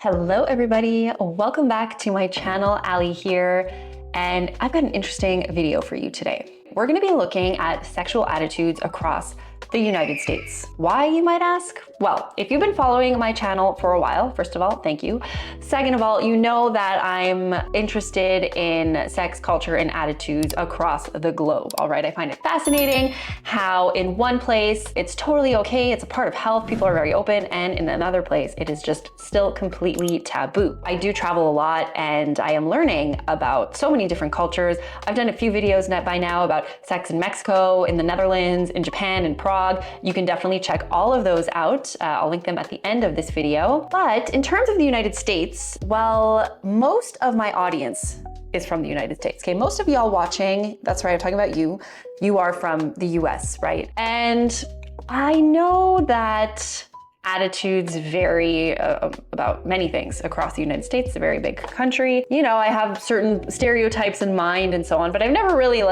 Hello everybody, welcome back to my channel. Ali here, and I've got an interesting video for you today. We're going to be looking at sexual attitudes across the United States. Why, you might ask? Well, if you've been following my channel for a while, first of all, thank you. Second of all, you know that I'm interested in sex culture and attitudes across the globe, all right? I find it fascinating how in one place it's totally okay, it's a part of health, people are very open, and in another place it is just still completely taboo. I do travel a lot and I am learning about so many different cultures. I've done a few videos by now about sex in Mexico, in the Netherlands, in Japan, in Prague. You can definitely check all of those out. I'll link them at the end of this video. But in terms of the United States, well, most of my audience is from the United States. Okay, most of y'all watching, that's right, I'm talking about you. You are from the US, right? And I know that attitudes vary about many things across the United States. It's a very big country. You know, I have certain stereotypes in mind and so on, but I've never really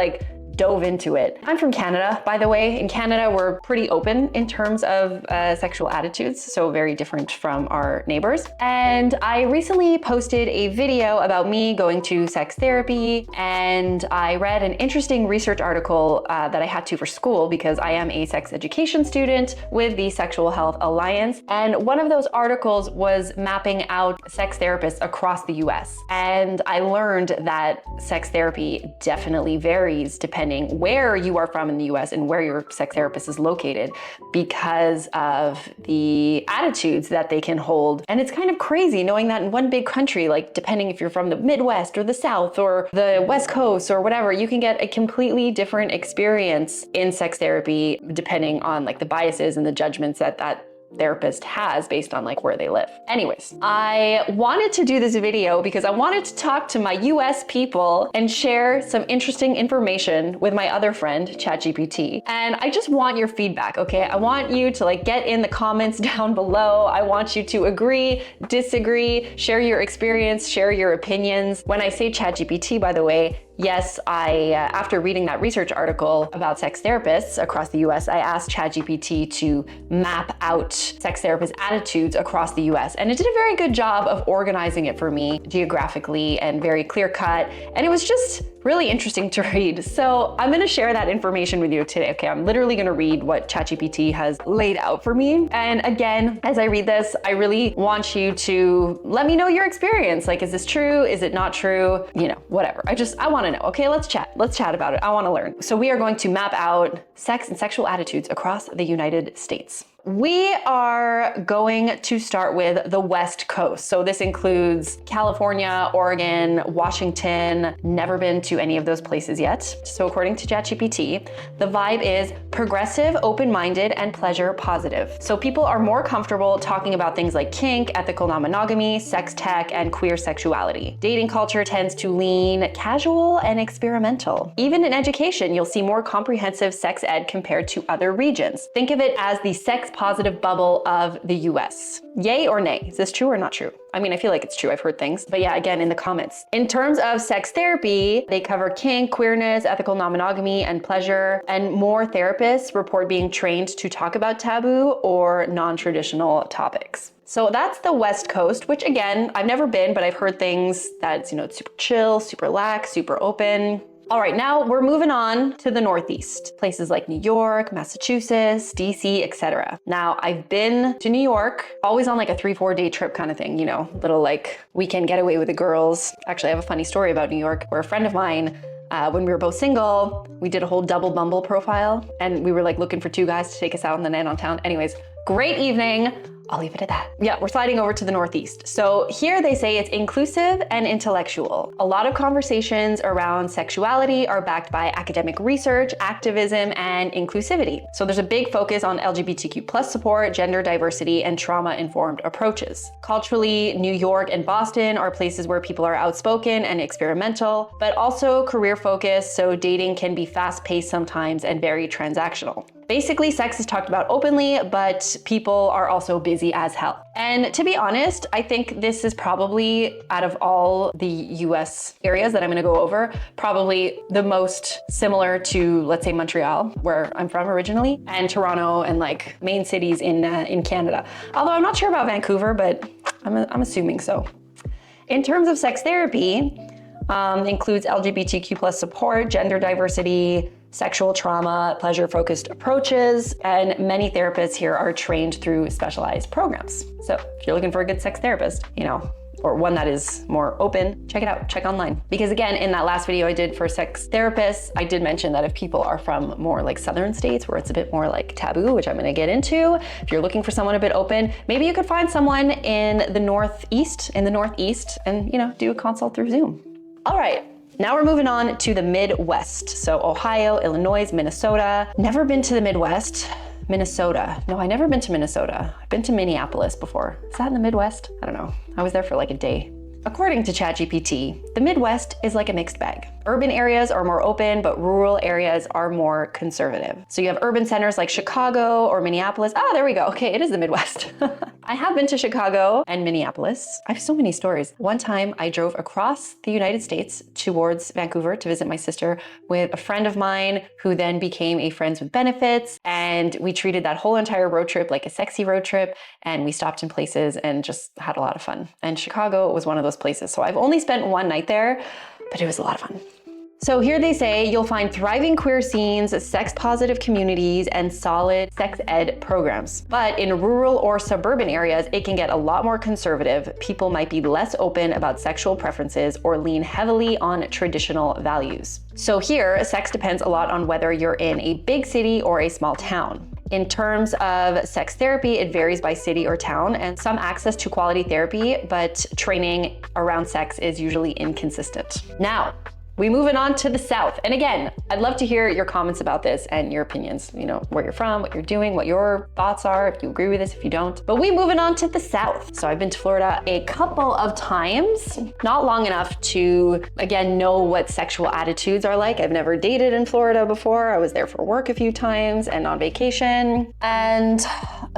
dove into it. I'm from Canada, by the way. In Canada, we're pretty open in terms of sexual attitudes, so very different from our neighbors. And I recently posted a video about me going to sex therapy, and I read an interesting research article that I had to for school because I am a sex education student with the Sexual Health Alliance. And one of those articles was mapping out sex therapists across the US. And I learned that sex therapy definitely varies depending where you are from in the US and where your sex therapist is located because of the attitudes that they can hold. And it's kind of crazy knowing that in one big country, depending if you're from the Midwest or the South or the West Coast or whatever, you can get a completely different experience in sex therapy depending on the biases and the judgments that therapist has based on where they live. Anyways, I wanted to do this video because I wanted to talk to my US people and share some interesting information with my other friend, ChatGPT. And I just want your feedback, okay? I want you to get in the comments down below. I want you to agree, disagree, share your experience, share your opinions. When I say ChatGPT, by the way, yes, after reading that research article about sex therapists across the US, I asked ChatGPT to map out sex therapist attitudes across the US. And it did a very good job of organizing it for me geographically and very clear cut. And it was just really interesting to read. So I'm gonna share that information with you today, okay? I'm literally gonna read what ChatGPT has laid out for me. And again, as I read this, I really want you to let me know your experience. Is this true? Is it not true? You know, whatever. I wanna know, okay? Let's chat about it. I wanna learn. So we are going to map out sex and sexual attitudes across the United States. We are going to start with the West Coast. So this includes California, Oregon, Washington. Never been to any of those places yet. So according to ChatGPT, the vibe is progressive, open-minded, and pleasure positive. So people are more comfortable talking about things like kink, ethical non-monogamy, sex tech, and queer sexuality. Dating culture tends to lean casual and experimental. Even in education, you'll see more comprehensive sex ed compared to other regions. Think of it as the sex positive bubble of the US. Yay or nay? Is this true or not true? I mean, I feel like it's true. I've heard things, but yeah, again, in the comments. In terms of sex therapy, they cover kink, queerness, ethical non-monogamy, and pleasure, and more therapists report being trained to talk about taboo or non-traditional topics. So that's the West Coast, which again, I've never been, but I've heard things that, it's super chill, super lax, super open. All right, now we're moving on to the Northeast, places like New York, Massachusetts, DC, etc. Now, I've been to New York, always on a 3-4 day trip kind of thing, little weekend getaway with the girls. Actually, I have a funny story about New York where a friend of mine, when we were both single, we did a whole double Bumble profile and we were looking for 2 guys to take us out on the night on town. Anyways, great evening. I'll leave it at that. Yeah, we're sliding over to the Northeast. So here they say it's inclusive and intellectual. A lot of conversations around sexuality are backed by academic research, activism, and inclusivity. So there's a big focus on LGBTQ+ support, gender diversity, and trauma-informed approaches. Culturally, New York and Boston are places where people are outspoken and experimental, but also career-focused, so dating can be fast-paced sometimes and very transactional. Basically, sex is talked about openly, but people are also busy as hell. And to be honest, I think this is probably, out of all the US areas that I'm gonna go over, probably the most similar to, let's say, Montreal, where I'm from originally, and Toronto and main cities in Canada. Although I'm not sure about Vancouver, but I'm assuming so. In terms of sex therapy, includes LGBTQ plus support, gender diversity, sexual trauma, pleasure-focused approaches, and many therapists here are trained through specialized programs. So if you're looking for a good sex therapist, or one that is more open, check it out, check online. Because again, in that last video I did for sex therapists, I did mention that if people are from more like southern states where it's a bit more like taboo, which I'm gonna get into, if you're looking for someone a bit open, maybe you could find someone in the Northeast, and do a consult through Zoom. All right. Now we're moving on to the Midwest. So Ohio, Illinois, Minnesota. Never been to the Midwest. Minnesota. No, I never been to Minnesota. I've been to Minneapolis before. Is that in the Midwest? I don't know. I was there for like a day. According to ChatGPT, the Midwest is like a mixed bag. Urban areas are more open, but rural areas are more conservative. So you have urban centers like Chicago or Minneapolis. Ah, there we go. Okay, it is the Midwest. I have been to Chicago and Minneapolis. I have so many stories. One time I drove across the United States towards Vancouver to visit my sister with a friend of mine who then became a friends with benefits. And we treated that whole entire road trip like a sexy road trip. And we stopped in places and just had a lot of fun. And Chicago was one of those places. So I've only spent one night there, but it was a lot of fun. So here they say you'll find thriving queer scenes, sex-positive communities, and solid sex ed programs. But in rural or suburban areas, it can get a lot more conservative. People might be less open about sexual preferences or lean heavily on traditional values. So here, sex depends a lot on whether you're in a big city or a small town. In terms of sex therapy, it varies by city or town, and some access to quality therapy, but training around sex is usually inconsistent. Now, we moving on to the South. And again, I'd love to hear your comments about this and your opinions, where you're from, what you're doing, what your thoughts are, if you agree with this, if you don't. But we moving on to the South. So I've been to Florida a couple of times, not long enough to, again, know what sexual attitudes are like. I've never dated in Florida before. I was there for work a few times and on vacation. And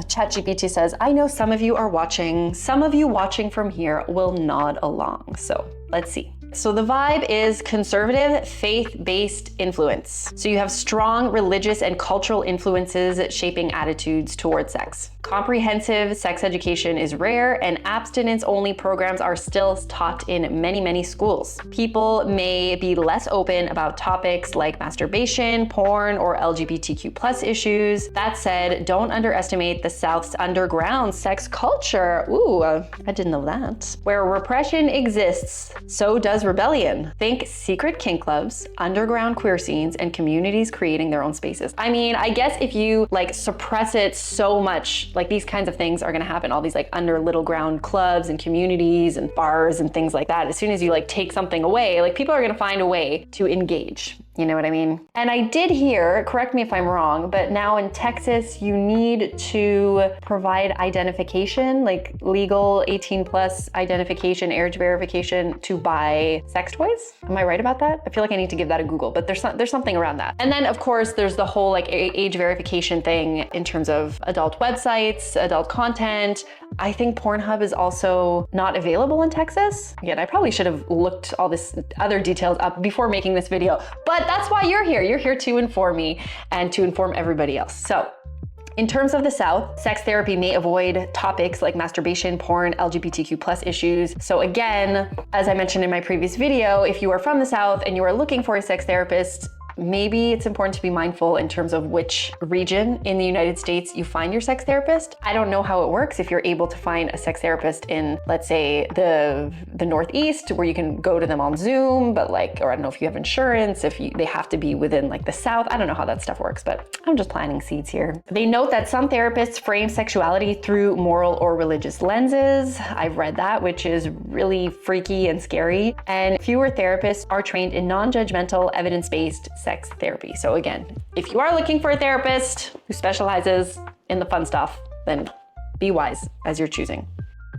ChatGPT says, I know some of you are watching. Some of you watching from here will nod along. So let's see. So the vibe is conservative, faith-based influence. So you have strong religious and cultural influences shaping attitudes towards sex. Comprehensive sex education is rare, and abstinence-only programs are still taught in many, many schools. People may be less open about topics like masturbation, porn, or LGBTQ+ issues. That said, don't underestimate the South's underground sex culture. Ooh, I didn't know that. Where repression exists, so does rebellion. Think secret kink clubs, underground queer scenes, and communities creating their own spaces. I mean, I guess if you suppress it so much, these kinds of things are gonna happen. All these under little ground clubs and communities and bars and things like that. As soon as you take something away, people are gonna find a way to engage. You know what I mean? And I did hear, correct me if I'm wrong, but now in Texas, you need to provide identification, legal 18+ identification, age verification to buy sex toys. Am I right about that? I feel like I need to give that a Google, but there's something around that. And then of course, there's the whole age verification thing in terms of adult websites, adult content. I think Pornhub is also not available in Texas. Again, I probably should have looked all this other details up before making this video, but that's why you're here. You're here to inform me and to inform everybody else. So in terms of the South, sex therapy may avoid topics like masturbation, porn, LGBTQ+ issues. So again, as I mentioned in my previous video, if you are from the South and you are looking for a sex therapist, maybe it's important to be mindful in terms of which region in the United States you find your sex therapist. I don't know how it works if you're able to find a sex therapist in, let's say, the Northeast, where you can go to them on Zoom, but or I don't know if you have insurance, they have to be within the South. I don't know how that stuff works, but I'm just planting seeds here. They note that some therapists frame sexuality through moral or religious lenses. I've read that, which is really freaky and scary. And fewer therapists are trained in non-judgmental, evidence-based sex therapy. So again, if you are looking for a therapist who specializes in the fun stuff, then be wise as you're choosing.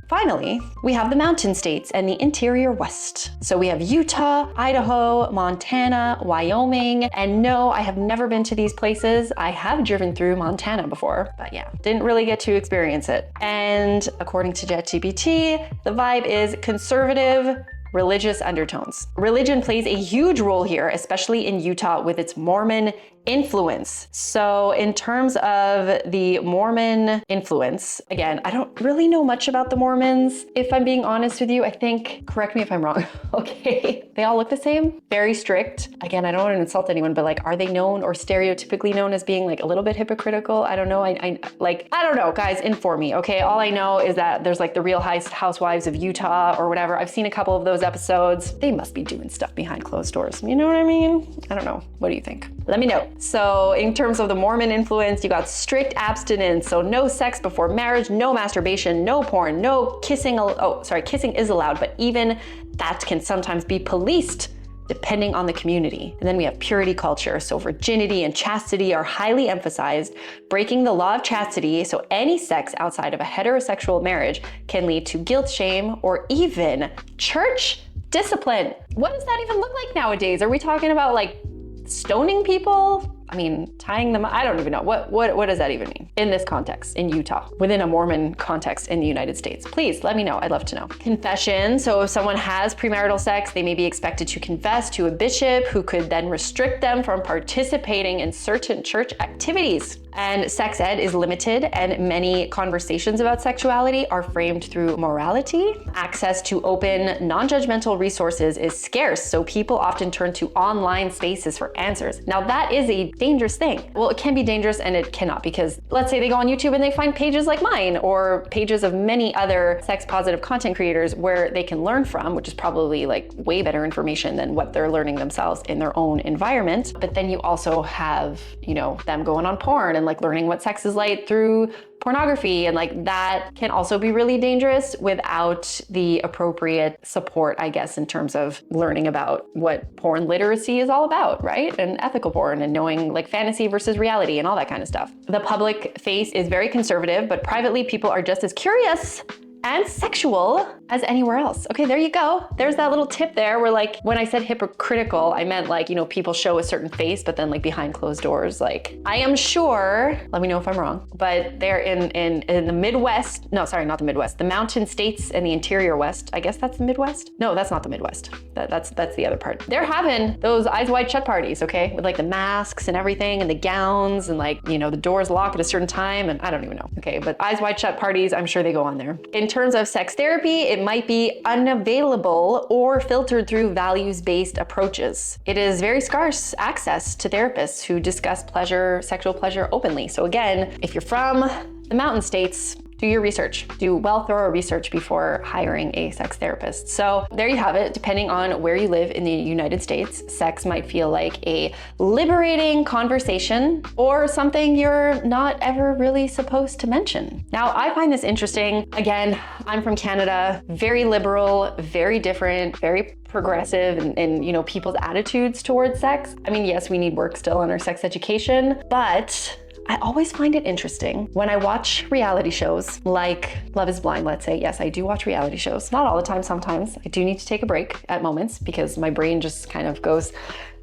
Finally, we have the mountain states and the interior West. So we have Utah, Idaho, Montana, Wyoming, and no, I have never been to these places. I have driven through Montana before, but yeah, didn't really get to experience it. And according to ChatGPT, the vibe is conservative, religious undertones. Religion plays a huge role here, especially in Utah with its Mormon influence. So in terms of the Mormon influence, again, I don't really know much about the Mormons. If I'm being honest with you, I think, correct me if I'm wrong, okay? They all look the same, very strict. Again, I don't want to insult anyone, but like, are they known or stereotypically known as being like a little bit hypocritical? I don't know. I don't know, guys, inform me, okay? All I know is that there's like the Real Housewives of Utah or whatever. I've seen a couple of those episodes. They must be doing stuff behind closed doors. You know what I mean? I don't know. What do you think? Let me know. So in terms of the Mormon influence, you got strict abstinence. So no sex before marriage, no masturbation, no porn, no kissing. Oh, sorry, kissing is allowed, but even that can sometimes be policed depending on the community. And then we have purity culture. So virginity and chastity are highly emphasized, breaking the law of chastity. So any sex outside of a heterosexual marriage can lead to guilt, shame, or even church discipline. What does that even look like nowadays? Are we talking about like stoning people? I mean, tying them, I don't even know. What does that even mean in this context, in Utah, within a Mormon context in the United States? Please let me know. I'd love to know. Confession. So if someone has premarital sex, they may be expected to confess to a bishop who could then restrict them from participating in certain church activities. And sex ed is limited, and many conversations about sexuality are framed through morality. Access to open, non-judgmental resources is scarce, so people often turn to online spaces for answers. Now that is a dangerous thing. Well, it can be dangerous and it cannot, because let's say they go on YouTube and they find pages like mine or pages of many other sex positive content creators where they can learn from, which is probably like way better information than what they're learning themselves in their own environment. But then you also have, you know, them going on porn and like learning what sex is like through pornography, and like that can also be really dangerous without the appropriate support, I guess, in terms of learning about what porn literacy is all about, right? And ethical porn and knowing like fantasy versus reality and all that kind of stuff. The public face is very conservative, but privately people are just as curious and sexual as anywhere else. Okay, there you go. There's that little tip there where like, when I said hypocritical, I meant like, you know, people show a certain face, but then like behind closed doors, like, I am sure, let me know if I'm wrong, but they're in the Midwest, no, sorry, not the Midwest, the mountain states and the interior West. I guess that's the Midwest? No, that's not the Midwest. That's the other part. They're having those eyes wide shut parties, okay? With like the masks and everything and the gowns and like, you know, the doors lock at a certain time and I don't even know, okay? But eyes wide shut parties, I'm sure they go on there. In terms of sex therapy, it might be unavailable or filtered through values-based approaches. It is very scarce access to therapists who discuss pleasure, sexual pleasure openly. So again, if you're from the mountain states, do your research. Do thorough research before hiring a sex therapist. So there you have it. Depending on where you live in the United States, sex might feel like a liberating conversation or something you're not ever really supposed to mention. Now, I find this interesting. Again, I'm from Canada, very liberal, very different, very progressive in you know, people's attitudes towards sex. I mean, yes, we need work still on our sex education, but I always find it interesting when I watch reality shows like Love is Blind, let's say. Yes, I do watch reality shows. Not all the time, sometimes. I do need to take a break at moments because my brain just kind of goes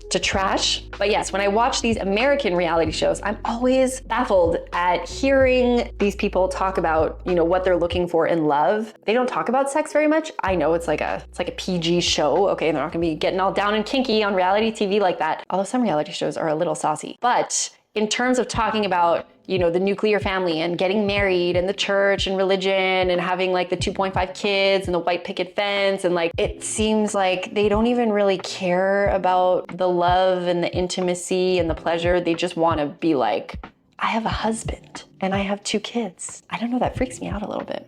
to trash. But yes, when I watch these American reality shows, I'm always baffled at hearing these people talk about, you know, what they're looking for in love. They don't talk about sex very much. I know it's like a PG show. Okay, they're not gonna be getting all down and kinky on reality TV like that. Although some reality shows are a little saucy. But in terms of talking about, you know, the nuclear family and getting married and the church and religion and having like the 2.5 kids and the white picket fence, and like, it seems like they don't even really care about the love and the intimacy and the pleasure. They just want to be like, I have a husband and I have 2 kids. I don't know, that freaks me out a little bit.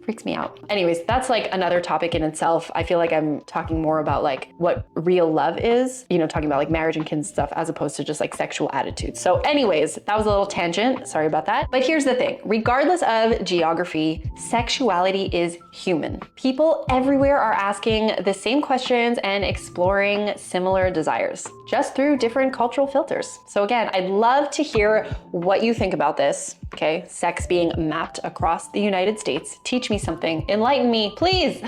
Freaks me out. Anyways, that's like another topic in itself. I feel like I'm talking more about like what real love is, you know, talking about like marriage and kids stuff as opposed to just like sexual attitudes. So anyways, that was a little tangent. Sorry about that. But here's the thing. Regardless of geography, sexuality is human. People everywhere are asking the same questions and exploring similar desires, just through different cultural filters. So again, I'd love to hear what you think about this. Okay, sex being mapped across the United States. Teach me something, enlighten me, please.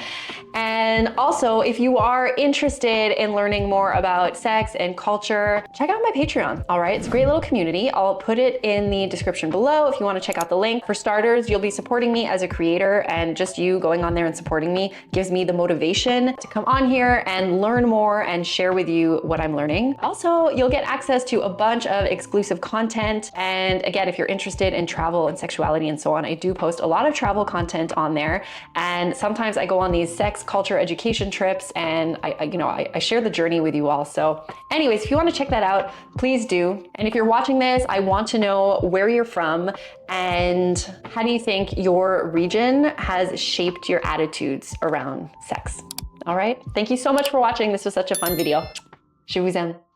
And also, if you are interested in learning more about sex and culture, check out my Patreon, all right? It's a great little community. I'll put it in the description below if you want to check out the link. For starters, you'll be supporting me as a creator, and just you going on there and supporting me gives me the motivation to come on here and learn more and share with you what I'm learning. Also, you'll get access to a bunch of exclusive content. And again, if you're interested in travel and sexuality and so on, I do post a lot of travel content on there. And sometimes I go on these sex, culture, education trips, and I share the journey with you all. So anyways, if you want to check that out, please do. And if you're watching this, I want to know where you're from and how do you think your region has shaped your attitudes around sex. All right. Thank you so much for watching. This was such a fun video. Je vous aime.